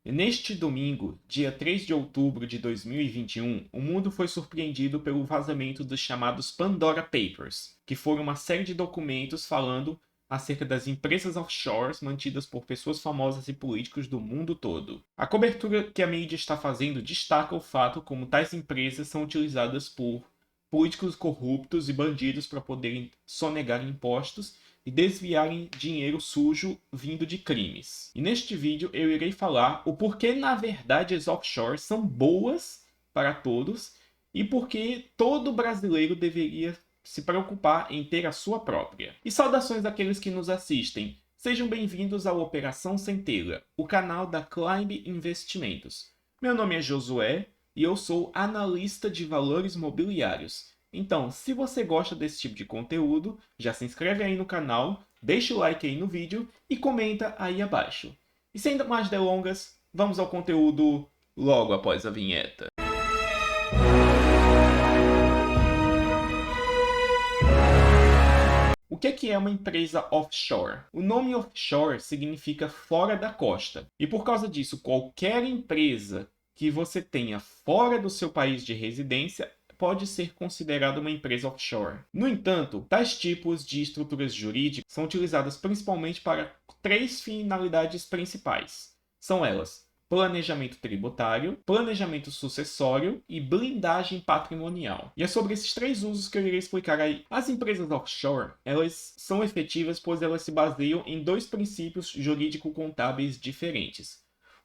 Neste domingo, dia 3 de outubro de 2021, o mundo foi surpreendido pelo vazamento dos chamados Pandora Papers, que foram uma série de documentos falando acerca das empresas offshores mantidas por pessoas famosas e políticos do mundo todo. A cobertura que a mídia está fazendo destaca o fato como tais empresas são utilizadas por políticos corruptos e bandidos para poderem sonegar impostos e desviarem dinheiro sujo vindo de crimes. E neste vídeo eu irei falar o porquê na verdade as offshores são boas para todos e porquê todo brasileiro deveria se preocupar em ter a sua própria. E saudações àqueles que nos assistem. Sejam bem-vindos ao Operação Centelha, o canal da Climb Investimentos. Meu nome é Josué e eu sou analista de valores mobiliários. Então, se você gosta desse tipo de conteúdo, já se inscreve aí no canal, deixa o like aí no vídeo e comenta aí abaixo. E sem mais delongas, vamos ao conteúdo logo após a vinheta. O que é uma empresa offshore? O nome offshore significa fora da costa. E por causa disso, qualquer empresa que você tenha fora do seu país de residência pode ser considerada uma empresa offshore. No entanto, tais tipos de estruturas jurídicas são utilizadas principalmente para três finalidades principais. São elas: planejamento tributário, planejamento sucessório e blindagem patrimonial. E é sobre esses três usos que eu irei explicar aí. As empresas offshore, elas são efetivas pois elas se baseiam em dois princípios jurídico-contábeis diferentes.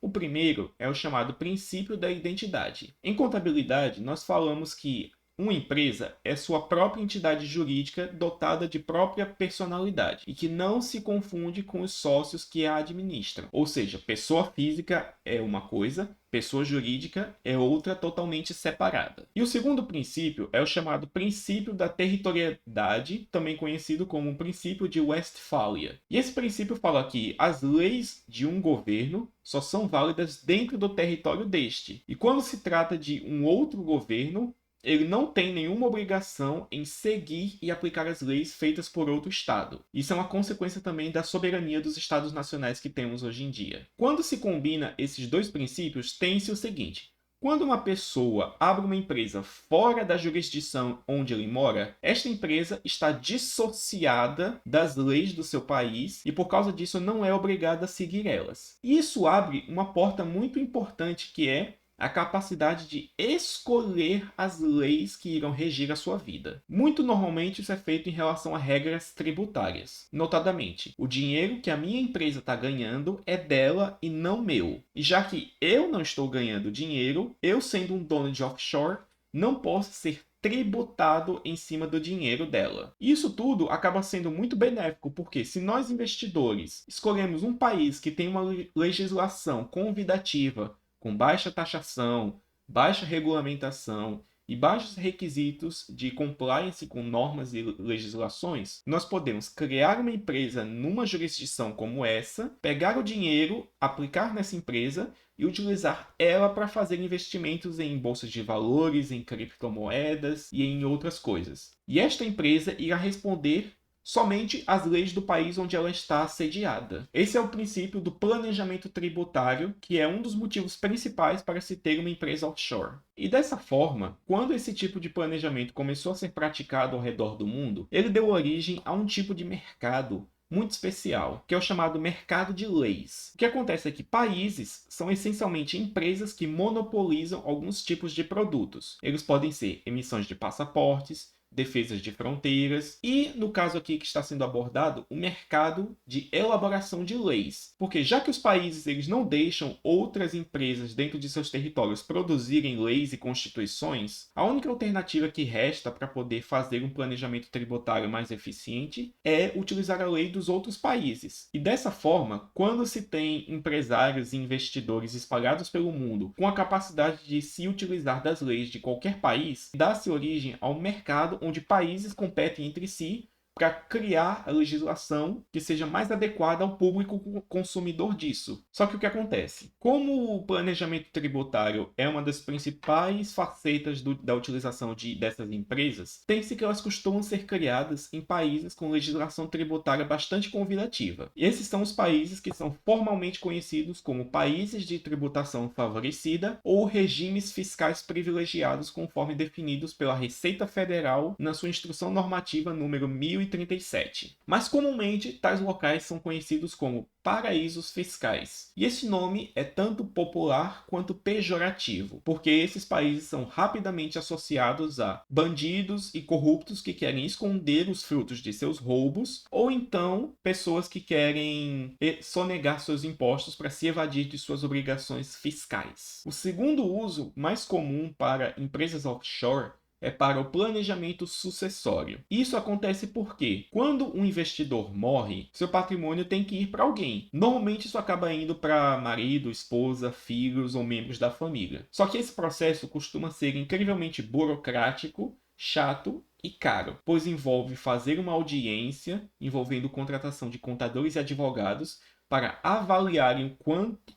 O primeiro é o chamado princípio da identidade. Em contabilidade, nós falamos que uma empresa é sua própria entidade jurídica dotada de própria personalidade e que não se confunde com os sócios que a administram. Ou seja, pessoa física é uma coisa, pessoa jurídica é outra totalmente separada. E o segundo princípio é o chamado princípio da territorialidade, também conhecido como o princípio de Westfália. E esse princípio fala que as leis de um governo só são válidas dentro do território deste. E quando se trata de um outro governo, ele não tem nenhuma obrigação em seguir e aplicar as leis feitas por outro Estado. Isso é uma consequência também da soberania dos Estados nacionais que temos hoje em dia. Quando se combina esses dois princípios, tem-se o seguinte: quando uma pessoa abre uma empresa fora da jurisdição onde ele mora, esta empresa está dissociada das leis do seu país e, por causa disso, não é obrigada a seguir elas. E isso abre uma porta muito importante, que é a capacidade de escolher as leis que irão regir a sua vida. Muito normalmente isso é feito em relação a regras tributárias. Notadamente, o dinheiro que a minha empresa está ganhando é dela e não meu. E já que eu não estou ganhando dinheiro, eu sendo um dono de offshore, não posso ser tributado em cima do dinheiro dela. Isso tudo acaba sendo muito benéfico, porque se nós investidores escolhemos um país que tem uma legislação convidativa, com baixa taxação, baixa regulamentação e baixos requisitos de compliance com normas e legislações, nós podemos criar uma empresa numa jurisdição como essa, pegar o dinheiro, aplicar nessa empresa e utilizar ela para fazer investimentos em bolsas de valores, em criptomoedas e em outras coisas. E esta empresa irá responder somente às leis do país onde ela está sediada. Esse é o princípio do planejamento tributário, que é um dos motivos principais para se ter uma empresa offshore. E dessa forma, quando esse tipo de planejamento começou a ser praticado ao redor do mundo, ele deu origem a um tipo de mercado muito especial, que é o chamado mercado de leis. O que acontece é que países são essencialmente empresas que monopolizam alguns tipos de produtos. Eles podem ser emissões de passaportes, defesas de fronteiras e, no caso aqui que está sendo abordado, o mercado de elaboração de leis. Porque já que os países eles não deixam outras empresas dentro de seus territórios produzirem leis e constituições, a única alternativa que resta para poder fazer um planejamento tributário mais eficiente é utilizar a lei dos outros países. E dessa forma, quando se tem empresários e investidores espalhados pelo mundo com a capacidade de se utilizar das leis de qualquer país, dá-se origem ao mercado onde países competem entre si para criar a legislação que seja mais adequada ao público consumidor disso. Só que o que acontece? Como o planejamento tributário é uma das principais facetas da utilização dessas empresas, tem-se que elas costumam ser criadas em países com legislação tributária bastante convidativa. E esses são os países que são formalmente conhecidos como países de tributação favorecida ou regimes fiscais privilegiados, conforme definidos pela Receita Federal na sua Instrução Normativa número 1037. Mas comumente, tais locais são conhecidos como paraísos fiscais. E esse nome é tanto popular quanto pejorativo, porque esses países são rapidamente associados a bandidos e corruptos que querem esconder os frutos de seus roubos, ou então pessoas que querem sonegar seus impostos para se evadir de suas obrigações fiscais. O segundo uso mais comum para empresas offshore é para o planejamento sucessório. Isso acontece porque, quando um investidor morre, seu patrimônio tem que ir para alguém. Normalmente isso acaba indo para marido, esposa, filhos ou membros da família. Só que esse processo costuma ser incrivelmente burocrático, chato e caro, pois envolve fazer uma audiência envolvendo contratação de contadores e advogados para avaliarem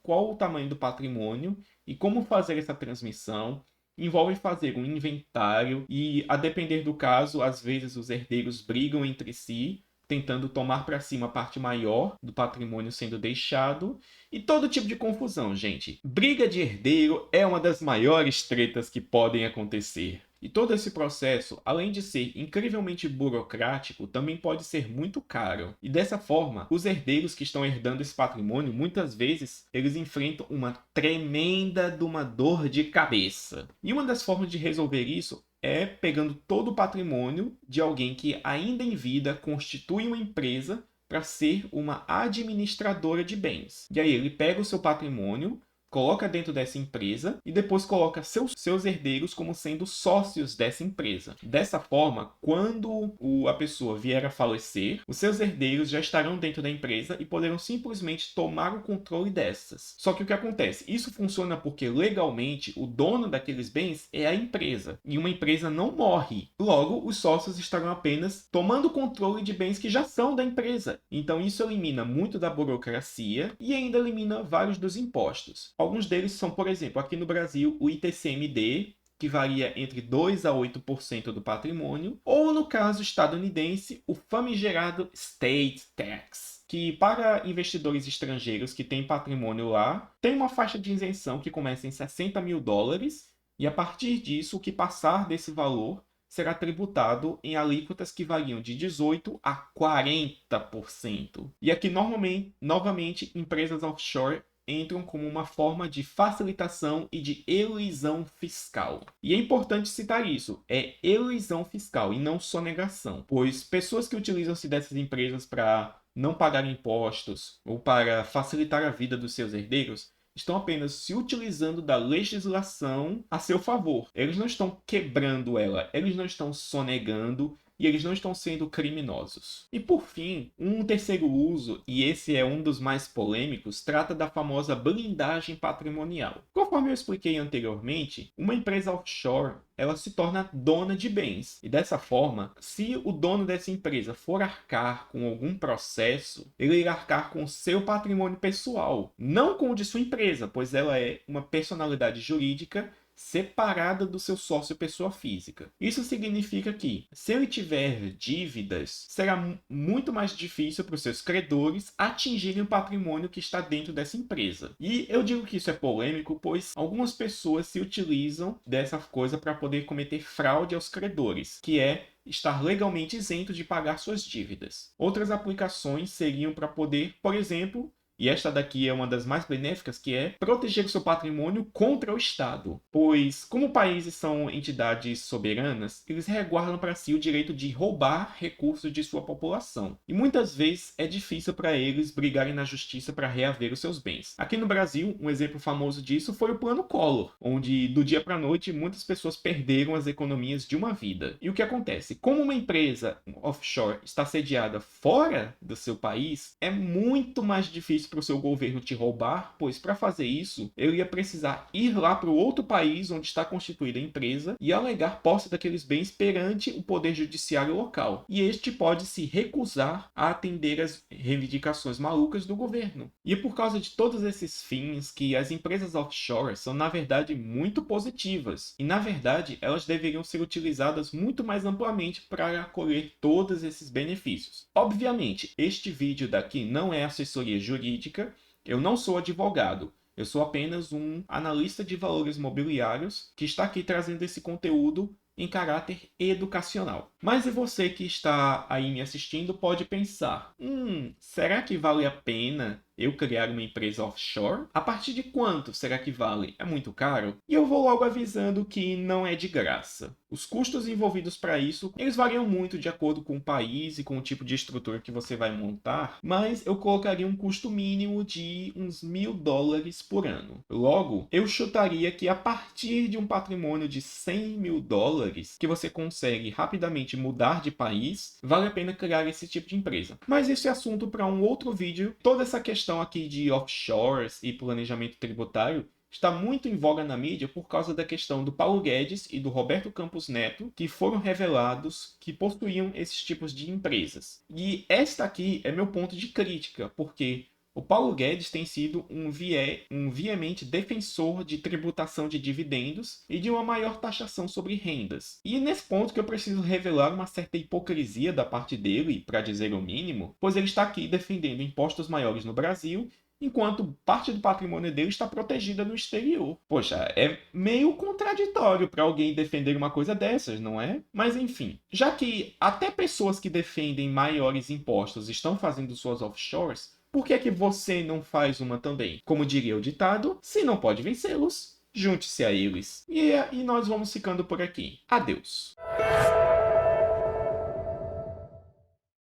qual o tamanho do patrimônio e como fazer essa transmissão. Envolve fazer um inventário e, a depender do caso, às vezes os herdeiros brigam entre si, tentando tomar para si uma parte maior do patrimônio sendo deixado, e todo tipo de confusão, gente. Briga de herdeiro é uma das maiores tretas que podem acontecer. E todo esse processo, além de ser incrivelmente burocrático, também pode ser muito caro. E dessa forma, os herdeiros que estão herdando esse patrimônio, muitas vezes, eles enfrentam uma tremenda dor de cabeça. E uma das formas de resolver isso é pegando todo o patrimônio de alguém que ainda em vida constitui uma empresa para ser uma administradora de bens. E aí ele pega o seu patrimônio, coloca dentro dessa empresa e depois coloca seus herdeiros como sendo sócios dessa empresa. Dessa forma, quando a pessoa vier a falecer, os seus herdeiros já estarão dentro da empresa e poderão simplesmente tomar o controle dessas. Só que o que acontece? Isso funciona porque legalmente o dono daqueles bens é a empresa. E uma empresa não morre. Logo, os sócios estarão apenas tomando controle de bens que já são da empresa. Então isso elimina muito da burocracia e ainda elimina vários dos impostos. Alguns deles são, por exemplo, aqui no Brasil, o ITCMD, que varia entre 2% a 8% do patrimônio, ou no caso estadunidense, o famigerado State Tax, que para investidores estrangeiros que têm patrimônio lá, tem uma faixa de isenção que começa em $60 mil, e a partir disso, o que passar desse valor será tributado em alíquotas que variam de 18% a 40%. E aqui, novamente, empresas offshore entram como uma forma de facilitação e de eluição fiscal. E é importante citar isso, é eluição fiscal e não sonegação, pois pessoas que utilizam-se dessas empresas para não pagar impostos ou para facilitar a vida dos seus herdeiros estão apenas se utilizando da legislação a seu favor. Eles não estão quebrando ela, eles não estão sonegando e eles não estão sendo criminosos. E por fim, um terceiro uso, e esse é um dos mais polêmicos, trata da famosa blindagem patrimonial. Conforme eu expliquei anteriormente, uma empresa offshore ela se torna dona de bens. E dessa forma, se o dono dessa empresa for arcar com algum processo, ele irá arcar com o seu patrimônio pessoal, não com o de sua empresa, pois ela é uma personalidade jurídica separada do seu sócio pessoa física. Isso significa que, se ele tiver dívidas, será muito mais difícil para os seus credores atingirem o patrimônio que está dentro dessa empresa. E eu digo que isso é polêmico, pois algumas pessoas se utilizam dessa coisa para poder cometer fraude aos credores, que é estar legalmente isento de pagar suas dívidas. Outras aplicações seriam para poder, por exemplo, e esta daqui é uma das mais benéficas, que é proteger o seu patrimônio contra o Estado. Pois, como países são entidades soberanas, eles resguardam para si o direito de roubar recursos de sua população. E muitas vezes é difícil para eles brigarem na justiça para reaver os seus bens. Aqui no Brasil, um exemplo famoso disso foi o Plano Collor, onde do dia para a noite muitas pessoas perderam as economias de uma vida. E o que acontece? Como uma empresa offshore está sediada fora do seu país, é muito mais difícil para o seu governo te roubar, pois para fazer isso, ele ia precisar ir lá para o outro país onde está constituída a empresa e alegar posse daqueles bens perante o poder judiciário local. E este pode se recusar a atender às reivindicações malucas do governo. E é por causa de todos esses fins que as empresas offshore são, na verdade, muito positivas. E, na verdade, elas deveriam ser utilizadas muito mais amplamente para colher todos esses benefícios. Obviamente, este vídeo daqui não é assessoria jurídica, eu não sou advogado. Eu sou apenas um analista de valores mobiliários que está aqui trazendo esse conteúdo em caráter educacional. Mas e você que está aí me assistindo pode pensar, será que vale a pena eu criar uma empresa offshore? A partir de quanto será que vale? É muito caro? E eu vou logo avisando que não é de graça. Os custos envolvidos para isso, eles variam muito de acordo com o país e com o tipo de estrutura que você vai montar, mas eu colocaria um custo mínimo de uns $1.000 por ano. Logo, eu chutaria que a partir de um patrimônio de $100.000 que você consegue rapidamente mudar de país, vale a pena criar esse tipo de empresa. Mas esse é assunto para um outro vídeo. Toda essa questão aqui de offshores e planejamento tributário está muito em voga na mídia por causa da questão do Paulo Guedes e do Roberto Campos Neto, que foram revelados que possuíam esses tipos de empresas. E esta aqui é meu ponto de crítica, porque o Paulo Guedes tem sido um veemente defensor de tributação de dividendos e de uma maior taxação sobre rendas. E nesse ponto que eu preciso revelar uma certa hipocrisia da parte dele, para dizer o mínimo, pois ele está aqui defendendo impostos maiores no Brasil, enquanto parte do patrimônio dele está protegida no exterior. Poxa, é meio contraditório para alguém defender uma coisa dessas, não é? Mas enfim, já que até pessoas que defendem maiores impostos estão fazendo suas offshores, por que é que você não faz uma também? Como diria o ditado, se não pode vencê-los, junte-se a eles. E nós vamos ficando por aqui. Adeus!